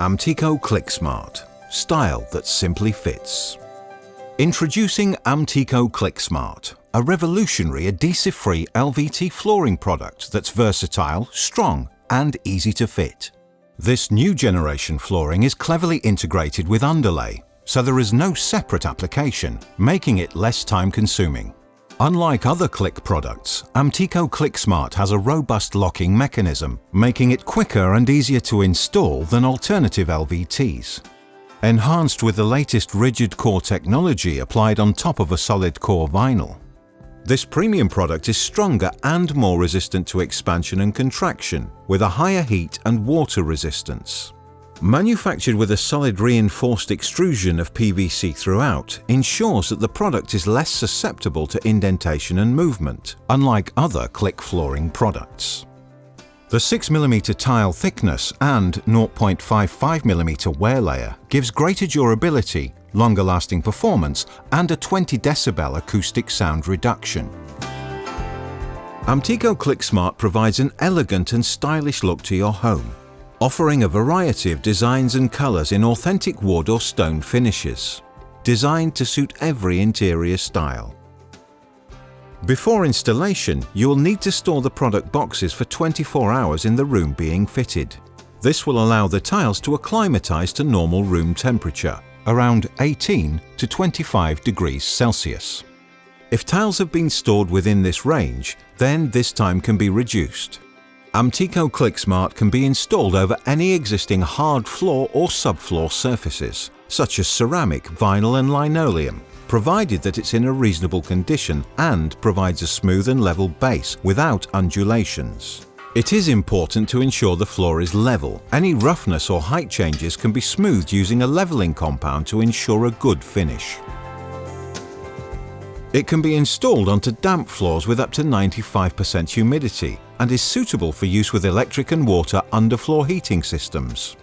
Amtico Click Smart, style that simply fits. Introducing Amtico Click Smart, a revolutionary adhesive-free LVT flooring product that's versatile, strong, and easy to fit. This new generation flooring is cleverly integrated with underlay, so there is no separate application, making it less time-consuming. Unlike other Click products, Amtico Click Smart has a robust locking mechanism, making it quicker and easier to install than alternative LVTs. Enhanced with the latest rigid core technology applied on top of a solid core vinyl. This premium product is stronger and more resistant to expansion and contraction, with a higher heat and water resistance. Manufactured with a solid reinforced extrusion of PVC throughout, ensures that the product is less susceptible to indentation and movement, unlike other Click flooring products. The 6mm tile thickness and 0.55mm wear layer gives greater durability, longer lasting performance, and a 20 decibel acoustic sound reduction. Amtico Click Smart provides an elegant and stylish look to your home, offering a variety of designs and colours in authentic wood or stone finishes, designed to suit every interior style. Before installation, you will need to store the product boxes for 24 hours in the room being fitted. This will allow the tiles to acclimatise to normal room temperature, around 18 to 25 degrees Celsius. If tiles have been stored within this range, then this time can be reduced. Amtico Click Smart can be installed over any existing hard floor or subfloor surfaces, such as ceramic, vinyl and linoleum, provided that it's in a reasonable condition and provides a smooth and level base without undulations. It is important to ensure the floor is level. Any roughness or height changes can be smoothed using a leveling compound to ensure a good finish. It can be installed onto damp floors with up to 95% humidity and is suitable for use with electric and water underfloor heating systems.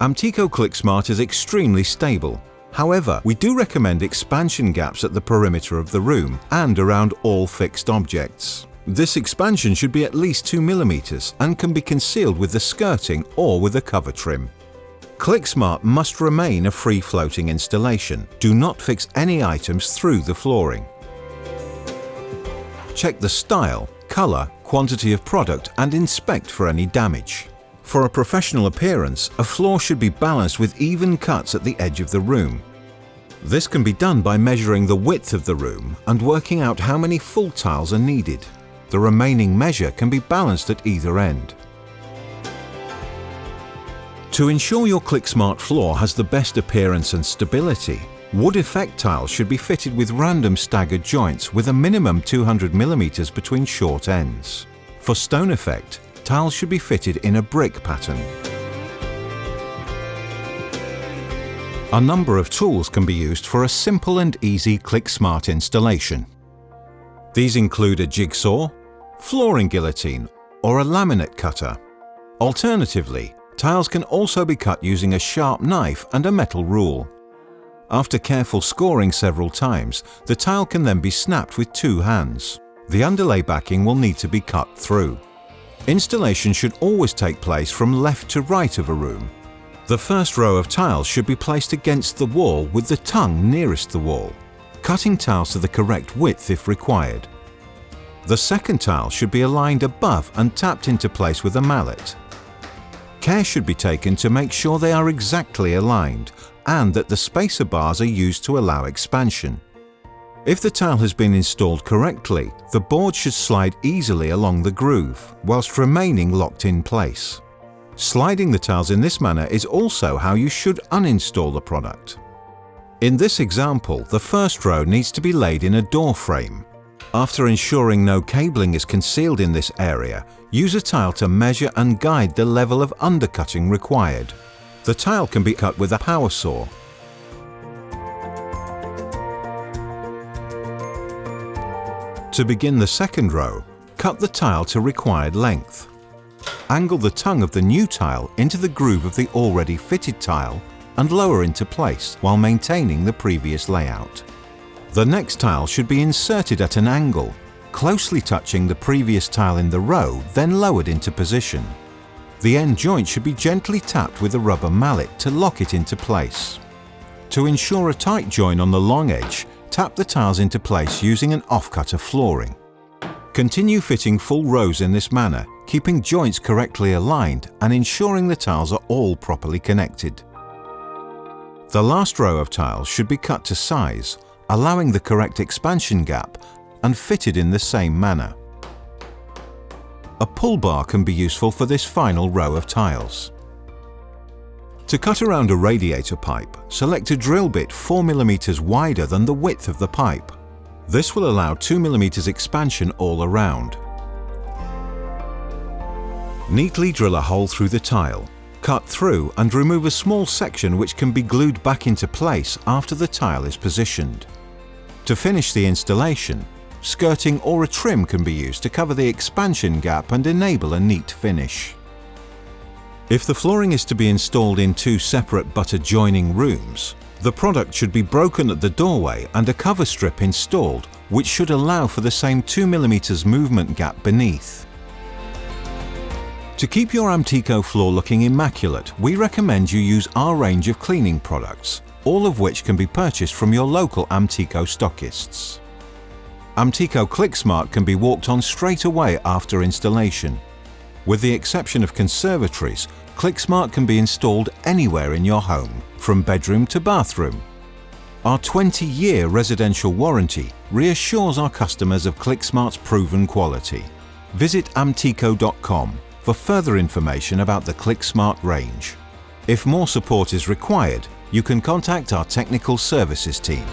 Amtico Click Smart is extremely stable. However, we do recommend expansion gaps at the perimeter of the room and around all fixed objects. This expansion should be at least 2mm and can be concealed with the skirting or with a cover trim. Click Smart must remain a free-floating installation. Do not fix any items through the flooring. Check the style, colour, quantity of product and inspect for any damage. For a professional appearance, a floor should be balanced with even cuts at the edge of the room. This can be done by measuring the width of the room and working out how many full tiles are needed. The remaining measure can be balanced at either end. To ensure your Click Smart floor has the best appearance and stability, wood effect tiles should be fitted with random staggered joints with a minimum 200mm between short ends. For stone effect, tiles should be fitted in a brick pattern. A number of tools can be used for a simple and easy Click Smart installation. These include a jigsaw, flooring guillotine, or a laminate cutter. Alternatively, tiles can also be cut using a sharp knife and a metal rule. After careful scoring several times, the tile can then be snapped with 2 hands. The underlay backing will need to be cut through. Installation should always take place from left to right of a room. The first row of tiles should be placed against the wall with the tongue nearest the wall, cutting tiles to the correct width if required. The second tile should be aligned above and tapped into place with a mallet. Care should be taken to make sure they are exactly aligned and that the spacer bars are used to allow expansion. If the tile has been installed correctly, the board should slide easily along the groove, whilst remaining locked in place. Sliding the tiles in this manner is also how you should uninstall the product. In this example, the first row needs to be laid in a door frame. After ensuring no cabling is concealed in this area, use a tile to measure and guide the level of undercutting required. The tile can be cut with a power saw. To begin the second row, cut the tile to required length. Angle the tongue of the new tile into the groove of the already fitted tile and lower into place while maintaining the previous layout. The next tile should be inserted at an angle, closely touching the previous tile in the row, then lowered into position. The end joint should be gently tapped with a rubber mallet to lock it into place. To ensure a tight join on the long edge, tap the tiles into place using an offcut of flooring. Continue fitting full rows in this manner, keeping joints correctly aligned and ensuring the tiles are all properly connected. The last row of tiles should be cut to size, allowing the correct expansion gap and fitted in the same manner. A pull bar can be useful for this final row of tiles. To cut around a radiator pipe, select a drill bit 4 mm wider than the width of the pipe. This will allow 2 mm expansion all around. Neatly drill a hole through the tile, cut through and remove a small section which can be glued back into place after the tile is positioned. To finish the installation, skirting or a trim can be used to cover the expansion gap and enable a neat finish. If the flooring is to be installed in 2 separate but adjoining rooms, the product should be broken at the doorway and a cover strip installed, which should allow for the same 2 mm movement gap beneath. To keep your Amtico floor looking immaculate, we recommend you use our range of cleaning products, all of which can be purchased from your local Amtico stockists. Amtico Click Smart can be walked on straight away after installation. With the exception of conservatories, Click Smart can be installed anywhere in your home, from bedroom to bathroom. Our 20-year residential warranty reassures our customers of Click Smart's proven quality. Visit amtico.com for further information about the Click Smart range. If more support is required, you can contact our technical services team.